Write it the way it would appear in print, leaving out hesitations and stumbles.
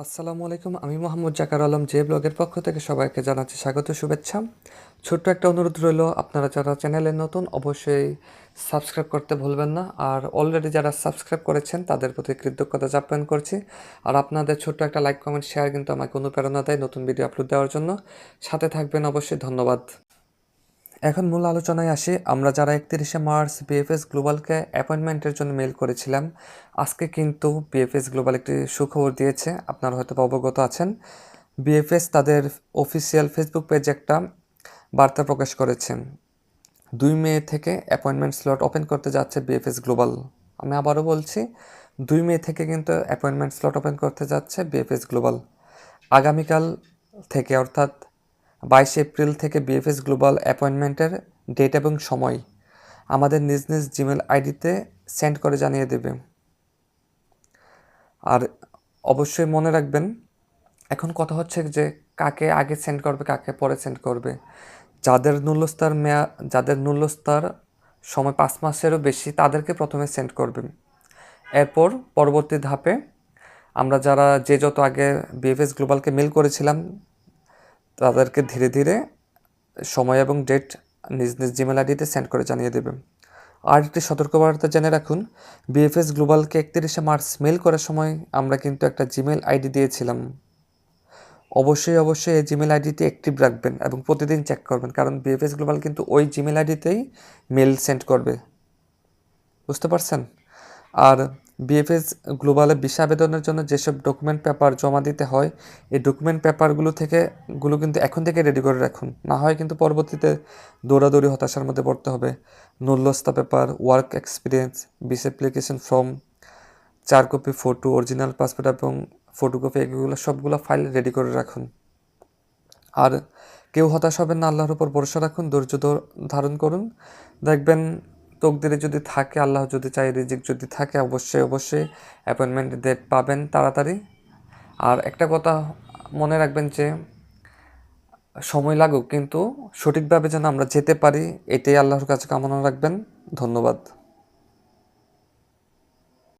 আসসালামু আলাইকুম। আমি মোহাম্মদ জাকার আলম, যে ব্লগের পক্ষ থেকে সবাইকে জানাচ্ছি স্বাগত, শুভেচ্ছা। ছোট্ট একটা অনুরোধ রইল, আপনারা যারা চ্যানেলে নতুন অবশ্যই সাবস্ক্রাইব করতে ভুলবেন না। আর অলরেডি যারা সাবস্ক্রাইব করেছেন তাদের প্রতি কৃতজ্ঞতা জ্ঞাপন করছি। আর আপনাদের ছোট্ট একটা লাইক, কমেন্ট, শেয়ার কিন্তু আমাকে অনুপ্রেরণা দেয় নতুন ভিডিও আপলোড দেওয়ার জন্য। সাথে থাকবেন অবশ্যই, ধন্যবাদ। এখন মূল আলোচনায় আসি। আমরা যারা 31শে মার্চ বিএফএস গ্লোবালকে অ্যাপয়েন্টমেন্টের জন্য মেল করেছিলাম, আজকে কিন্তু বিএফএস গ্লোবাল একটি সুখবর দিয়েছে, আপনারা হয়তো অবগত আছেন। বিএফএস তাদের অফিসিয়াল ফেসবুক পেজে একটা বার্তা প্রকাশ করেছেন। 2 মে থেকে অ্যাপয়েন্টমেন্ট স্লট ওপেন করতে যাচ্ছে বিএফএস গ্লোবাল। আমি আবারও বলছি, 2 মে থেকে কিন্তু অ্যাপয়েন্টমেন্ট স্লট ওপেন করতে যাচ্ছে বিএফএস গ্লোবাল। আগামীকাল থেকে, অর্থাৎ 22 এপ্রিল থেকে বিএফএস গ্লোবাল অ্যাপয়েন্টমেন্টের ডেট এবং সময় আমাদের নিজ নিজ জিমেল আইডিতে সেন্ড করে জানিয়ে দেবে। আর অবশ্যই মনে রাখবেন, এখন কথা হচ্ছে যে কাকে আগে সেন্ড করবে, কাকে পরে সেন্ড করবে। যাদের ন্যূনস্তর সময় 5 মাসেরও বেশি, তাদেরকে প্রথমে সেন্ড করবে। এরপর পরবর্তী ধাপে আমরা যারা যত আগে বিএফএস গ্লোবালকে মেল করেছিলাম, তাদেরকে ধীরে ধীরে সময় এবং ডেট নিজ নিজ জিমেল আইডিতে সেন্ড করে জানিয়ে দেবে। আর একটি সতর্কবার্তা জেনে রাখুন, বিএফএস গ্লোবালকে 31শে মার্চ মেল করার সময় আমরা কিন্তু একটা জিমেল আইডি দিয়েছিলাম। অবশ্যই এই জিমেল আইডিটি অ্যাক্টিভ রাখবেন এবং প্রতিদিন চেক করবেন, কারণ বিএফএস গ্লোবাল কিন্তু ওই জিমেল আইডিতেই মেল সেন্ড করবে। বুঝতে পারছেন? আর বিএফএস গ্লোবালে ভিসা আবেদনের জন্য যেসব ডকুমেন্ট পেপার জমা দিতে হয়, এই ডকুমেন্ট পেপারগুলো কিন্তু এখন থেকে রেডি করে রাখুন, না হয় কিন্তু পরবর্তীতে দৌড়াদৌড়ি হতাশার মধ্যে পড়তে হবে। নুল্যস্তা paper, work experience, visa application form, 4 copy photo, original passport এবং ফটোকপি, এগুলো সবগুলো ফাইল রেডি করে রাখুন। আর কেউ হতাশ হবেন না, আল্লাহর উপর ভরসা রাখুন, ধৈর্য ধারণ করুন। দেখবেন তকদিরে যদি থাকে, আল্লাহ যদি চাই, রিজিক যদি থাকে, অবশ্যই অ্যাপয়েন্টমেন্ট ডেট পাবেন তাড়াতাড়ি। আর একটা কথা মনে রাখবেন যে সময় লাগুক, কিন্তু সঠিকভাবে যেন আমরা যেতে পারি, এটাই আল্লাহর কাছে কামনা রাখবেন। ধন্যবাদ।